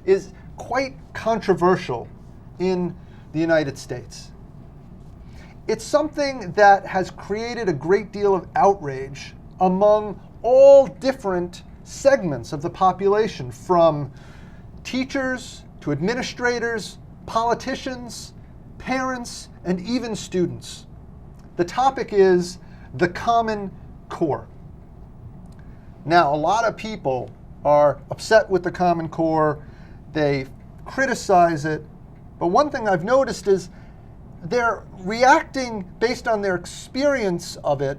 is quite controversial in the United States. It's something that has created a great deal of outrage among all different segments of the population, from teachers to administrators, politicians, parents, and even students. The topic is the Common Core. Now, a lot of people are upset with the Common Core. They criticize it. But one thing I've noticed is they're reacting based on their experience of it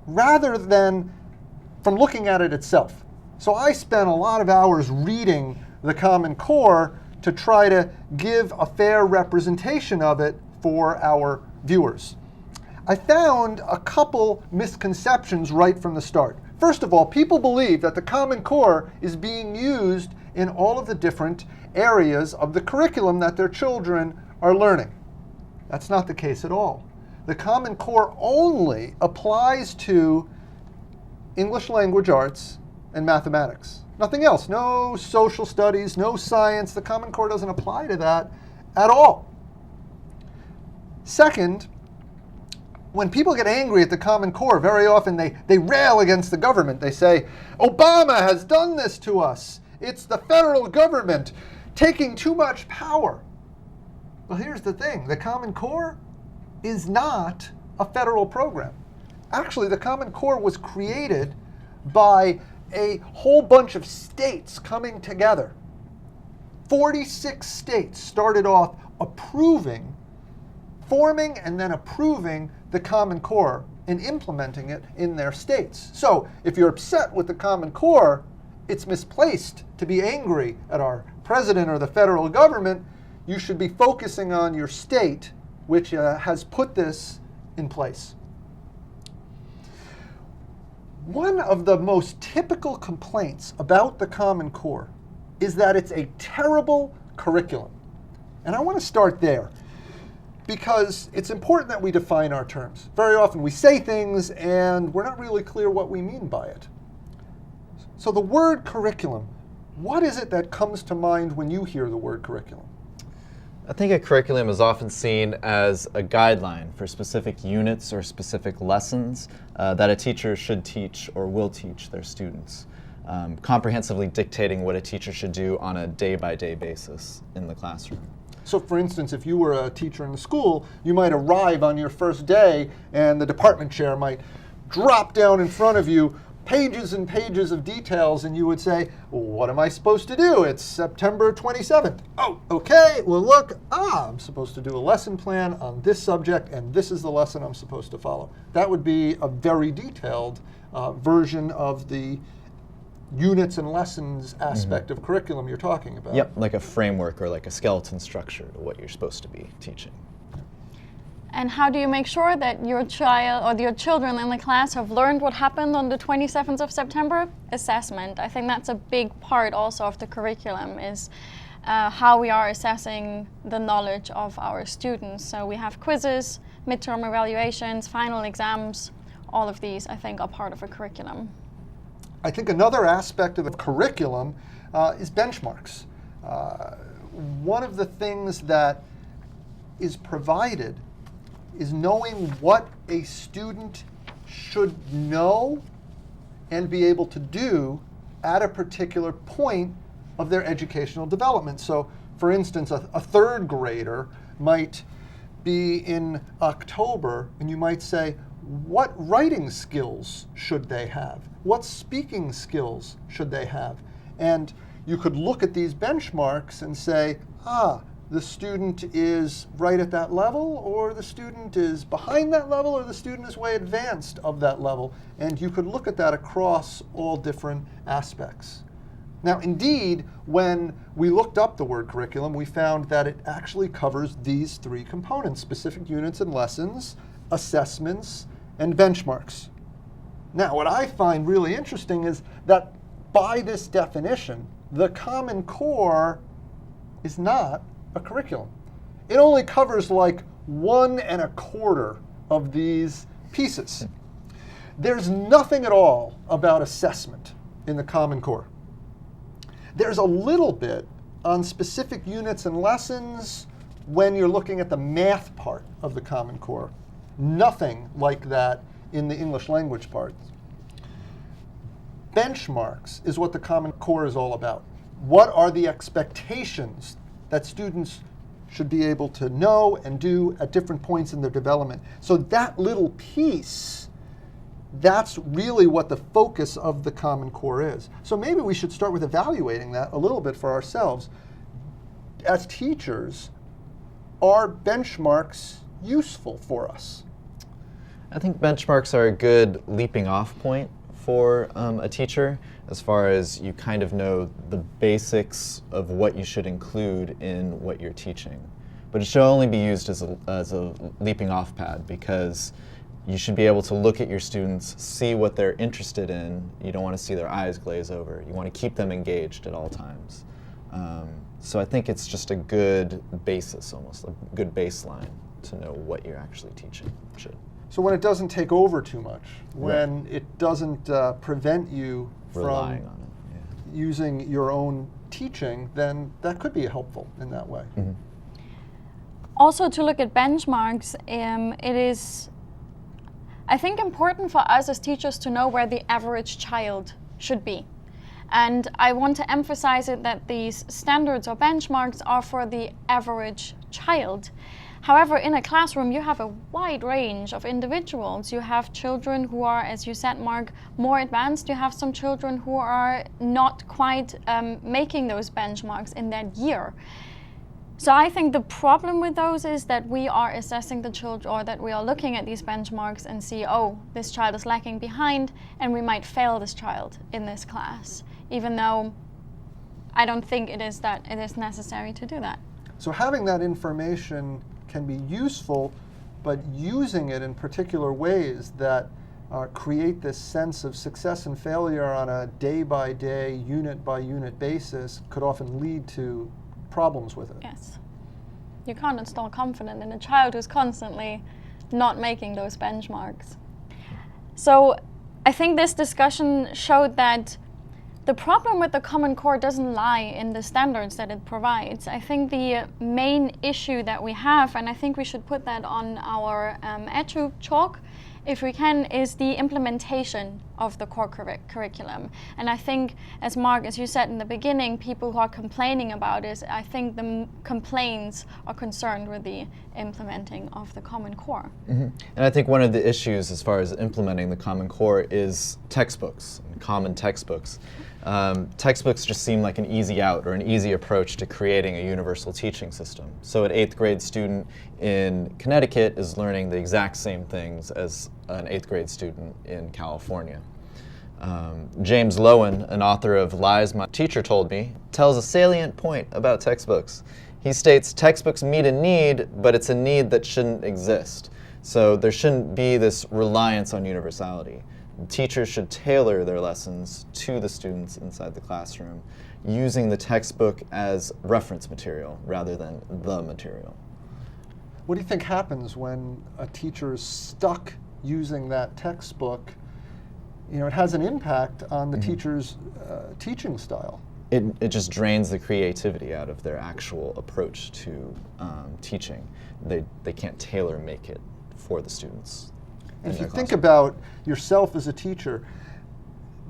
rather than from looking at it itself. So I spent a lot of hours reading the Common Core to try to give a fair representation of it for our viewers. I found a couple misconceptions right from the start. First of all, people believe that the Common Core is being used in all of the different areas of the curriculum that their children are learning. That's not the case at all. The Common Core only applies to English language arts and mathematics. Nothing else. No social studies, no science. The Common Core doesn't apply to that at all. Second, when people get angry at the Common Core, very often they rail against the government. They say, Obama has done this to us. It's the federal government taking too much power. Well, here's the thing. The Common Core is not a federal program. Actually, the Common Core was created by a whole bunch of states coming together. 46 states started off forming and then approving the Common Core and implementing it in their states. So if you're upset with the Common Core, it's misplaced to be angry at our president or the federal government. You should be focusing on your state, which has put this in place. One of the most typical complaints about the Common Core is that it's a terrible curriculum. And I want to start there, because it's important that we define our terms. Very often we say things and we're not really clear what we mean by it. So the word curriculum, what is it that comes to mind when you hear the word curriculum? I think a curriculum is often seen as a guideline for specific units or specific lessons that a teacher should teach or will teach their students, comprehensively dictating what a teacher should do on a day-by-day basis in the classroom. So for instance, if you were a teacher in the school, you might arrive on your first day and the department chair might drop down in front of you pages and pages of details, and you would say, well, what am I supposed to do? It's September 27th. Oh, okay, well look, I'm supposed to do a lesson plan on this subject, and this is the lesson I'm supposed to follow. That would be a very detailed version of the units and lessons aspect of curriculum you're talking about. Yep, like a framework or like a skeleton structure to what you're supposed to be teaching. And how do you make sure that your child or your children in the class have learned what happened on the 27th of September? Assessment. I think that's a big part also of the curriculum, is how we are assessing the knowledge of our students. So we have quizzes, midterm evaluations, final exams. All of these, I think, are part of a curriculum. I think another aspect of the curriculum is benchmarks. One of the things that is provided is knowing what a student should know and be able to do at a particular point of their educational development. So, for instance, a third grader might be in October, and you might say, what writing skills should they have? What speaking skills should they have? And you could look at these benchmarks and say, the student is right at that level, or the student is behind that level, or the student is way advanced of that level. And you could look at that across all different aspects. Now, indeed, when we looked up the word curriculum, we found that it actually covers these three components: specific units and lessons, assessments, and benchmarks. Now, what I find really interesting is that by this definition, the Common Core is not a curriculum. It only covers like 1 1/4 of these pieces. There's nothing at all about assessment in the Common Core. There's a little bit on specific units and lessons when you're looking at the math part of the Common Core. Nothing like that in the English language part. Benchmarks is what the Common Core is all about. What are the expectations that students should be able to know and do at different points in their development? So that little piece, that's really what the focus of the Common Core is. So maybe we should start with evaluating that a little bit for ourselves. As teachers, are benchmarks useful for us? I think benchmarks are a good leaping off point for a teacher, as far as you kind of know the basics of what you should include in what you're teaching. But it should only be used as a leaping off pad, because you should be able to look at your students, see what they're interested in. You don't want to see their eyes glaze over. You want to keep them engaged at all times. So I think it's just a good basis, almost a good baseline to know what you're actually teaching should. So when it doesn't take over too much, when it doesn't prevent you Relying from on it. Yeah. using your own teaching, then that could be helpful in that way. Mm-hmm. Also, to look at benchmarks, it is, I think, important for us as teachers to know where the average child should be. And I want to emphasize it that these standards or benchmarks are for the average child. However, in a classroom, you have a wide range of individuals. You have children who are, as you said, Mark, more advanced. You have some children who are not quite making those benchmarks in that year. So I think the problem with those is that we are assessing the children, or that we are looking at these benchmarks and see, oh, this child is lagging behind, and we might fail this child in this class, even though I don't think it is necessary to do that. So having that information can be useful, but using it in particular ways that create this sense of success and failure on a day-by-day, unit-by-unit basis could often lead to problems with it. Yes. You can't install confidence in a child who's constantly not making those benchmarks. So I think this discussion showed that the problem with the Common Core doesn't lie in the standards that it provides. I think the main issue that we have, and I think we should put that on our Edutalk, if we can, is the implementation of the core curriculum. And I think, as Mark, as you said in the beginning, people who are complaining about it, I think the complaints are concerned with the implementing of the Common Core. Mm-hmm. And I think one of the issues as far as implementing the Common Core is textbooks, common textbooks. Textbooks just seem like an easy out or an easy approach to creating a universal teaching system. So an 8th grade student in Connecticut is learning the exact same things as an 8th grade student in California. James Lowen, an author of Lies My Teacher Told Me, tells a salient point about textbooks. He states, textbooks meet a need, but it's a need that shouldn't exist. So there shouldn't be this reliance on universality. Teachers should tailor their lessons to the students inside the classroom, using the textbook as reference material rather than the material. What do you think happens when a teacher is stuck using that textbook? You know, it has an impact on the teacher's teaching style. It just drains the creativity out of their actual approach to teaching. They can't tailor make it for the students. And if you think about yourself as a teacher,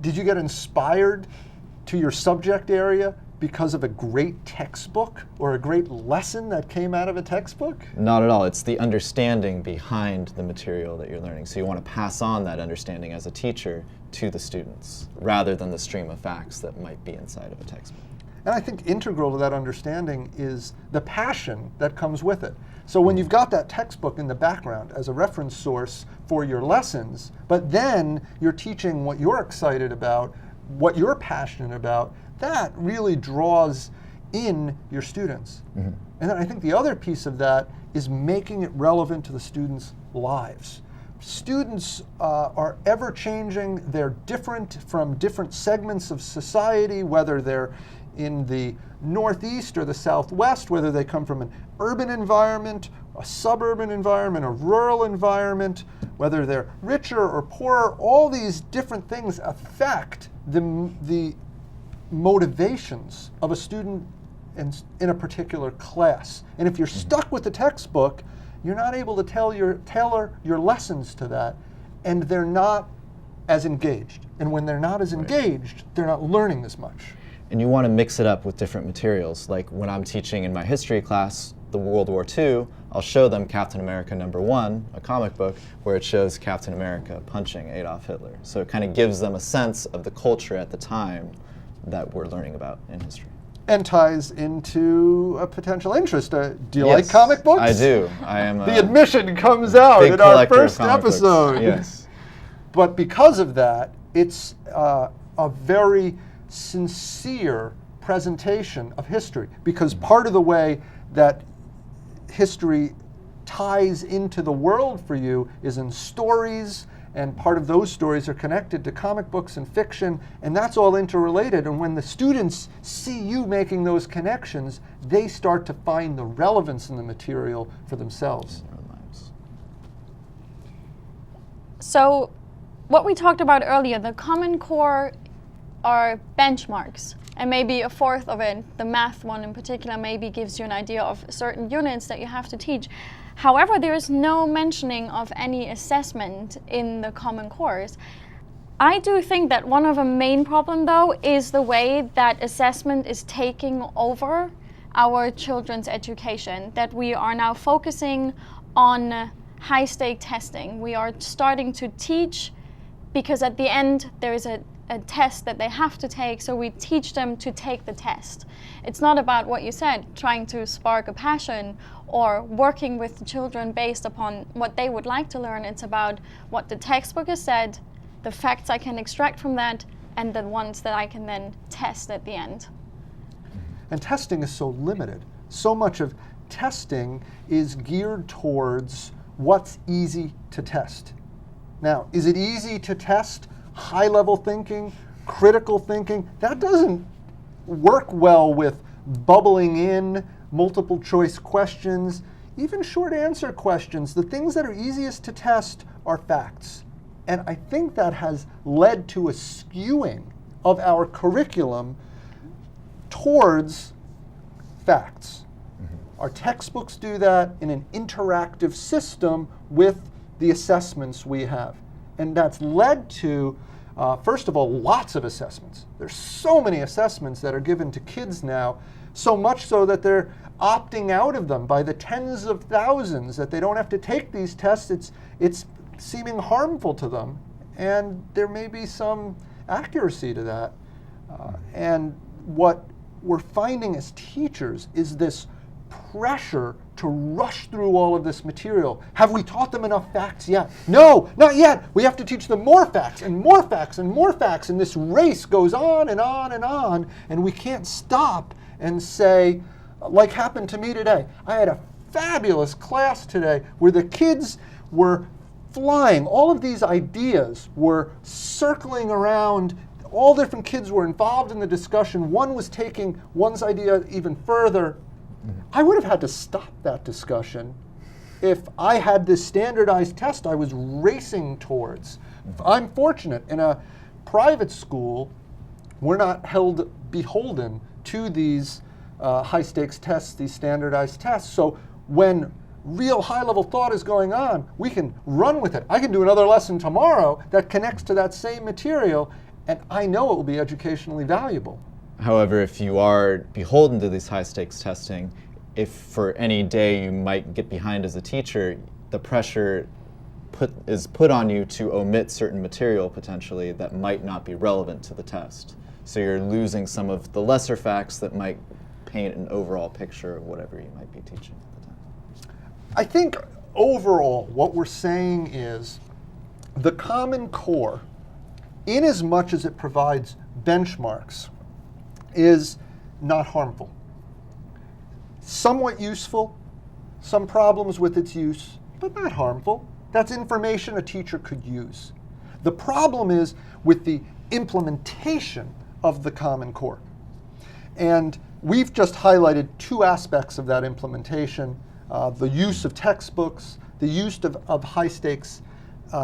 did you get inspired to your subject area because of a great textbook or a great lesson that came out of a textbook? Not at all. It's the understanding behind the material that you're learning. So you want to pass on that understanding as a teacher to the students, rather than the stream of facts that might be inside of a textbook. And I think integral to that understanding is the passion that comes with it. So when you've got that textbook in the background as a reference source for your lessons, but then you're teaching what you're excited about, what you're passionate about, that really draws in your students. Mm-hmm. And then I think the other piece of that is making it relevant to the students' lives. Students are ever changing. They're different from different segments of society, whether they're in the Northeast or the Southwest, whether they come from an urban environment, a suburban environment, a rural environment, whether they're richer or poorer. All these different things affect the motivations of a student in a particular class. And if you're stuck with the textbook, you're not able to tailor your lessons to that, and they're not as engaged. And when they're not as engaged, they're not learning as much. And you want to mix it up with different materials. Like when I'm teaching in my history class, the World War II, I'll show them Captain America #1, a comic book, where it shows Captain America punching Adolf Hitler. So it kind of gives them a sense of the culture at the time that we're learning about in history. And ties into a potential interest. Do you like comic books? I do. I am. The admission comes out in our first episode. Yes. But because of that, it's a very sincere presentation of history, because part of the way that history ties into the world for you is in stories, and part of those stories are connected to comic books and fiction, and that's all interrelated. And when the students see you making those connections, they start to find the relevance in the material for themselves. So what we talked about earlier, the Common Core are benchmarks, and maybe a fourth of it, the math one in particular, maybe gives you an idea of certain units that you have to teach. However, there is no mentioning of any assessment in the Common Cores. I do think that one of the main problem, though, is the way that assessment is taking over our children's education, that we are now focusing on high-stake testing. We are starting to teach because at the end there is a test that they have to take, so we teach them to take the test. It's not about what you said, trying to spark a passion or working with the children based upon what they would like to learn. It's about what the textbook has said, the facts I can extract from that, and the ones that I can then test at the end. And testing is so limited. So much of testing is geared towards what's easy to test. Now, is it easy to test high-level thinking, critical thinking? That doesn't work well with bubbling in multiple choice questions, even short answer questions. The things that are easiest to test are facts. And I think that has led to a skewing of our curriculum towards facts. Our textbooks do that in an interactive system with the assessments we have. And that's led to, first of all, lots of assessments. There's so many assessments that are given to kids now, so much so that they're opting out of them by the tens of thousands, that they don't have to take these tests. It's seeming harmful to them. And there may be some accuracy to that. And what we're finding as teachers is this pressure to rush through all of this material. Have we taught them enough facts yet? No, not yet. We have to teach them more facts and more facts and more facts, and this race goes on and on and on, and we can't stop and say, like happened to me today. I had a fabulous class today where the kids were flying. All of these ideas were circling around. All different kids were involved in the discussion. One was taking one's idea even further. I would have had to stop that discussion if I had this standardized test I was racing towards. I'm fortunate. In a private school, we're not held beholden to these high-stakes tests, these standardized tests. So when real high-level thought is going on, we can run with it. I can do another lesson tomorrow that connects to that same material, and I know it will be educationally valuable. However, if you are beholden to these high-stakes testing, if for any day you might get behind as a teacher, the pressure is put on you to omit certain material potentially that might not be relevant to the test. So you're losing some of the lesser facts that might paint an overall picture of whatever you might be teaching at the time. I think overall what we're saying is the Common Core, in as much as it provides benchmarks, is not harmful. Somewhat useful, some problems with its use, but not harmful. That's information a teacher could use. The problem is with the implementation of the Common Core. And we've just highlighted two aspects of that implementation, the use of textbooks, the use of high-stakes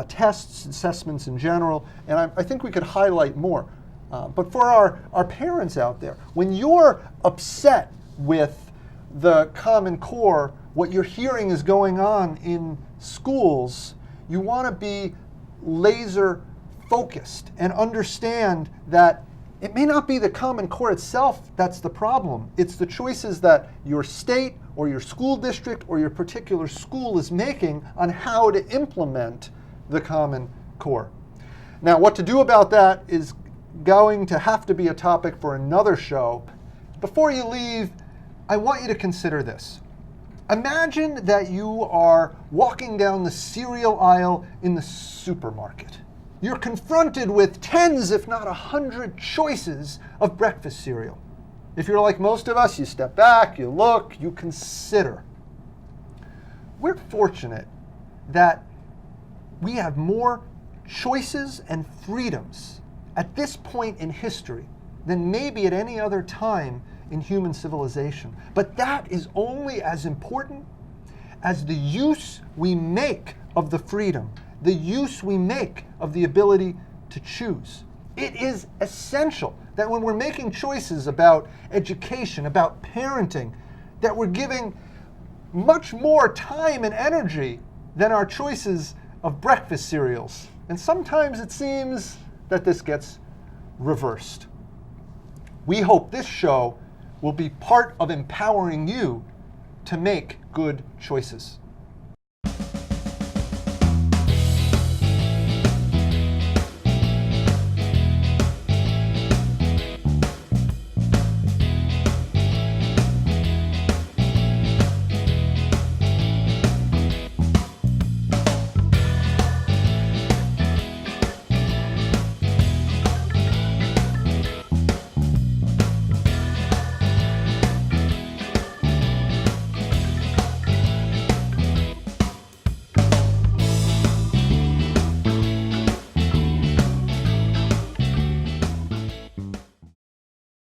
tests, assessments in general, and I think we could highlight more. But for our parents out there, when you're upset with the Common Core, what you're hearing is going on in schools, you want to be laser focused and understand that it may not be the Common Core itself that's the problem. It's the choices that your state or your school district or your particular school is making on how to implement the Common Core. Now, what to do about that is going to have to be a topic for another show. Before you leave, I want you to consider this. Imagine that you are walking down the cereal aisle in the supermarket. You're confronted with tens, if not 100 choices of breakfast cereal. If you're like most of us, you step back, you look, you consider. We're fortunate that we have more choices and freedoms at this point in history than maybe at any other time in human civilization. But that is only as important as the use we make of the freedom, the use we make of the ability to choose. It is essential that when we're making choices about education, about parenting, that we're giving much more time and energy than our choices of breakfast cereals. And sometimes it seems that this gets reversed. We hope this show will be part of empowering you to make good choices.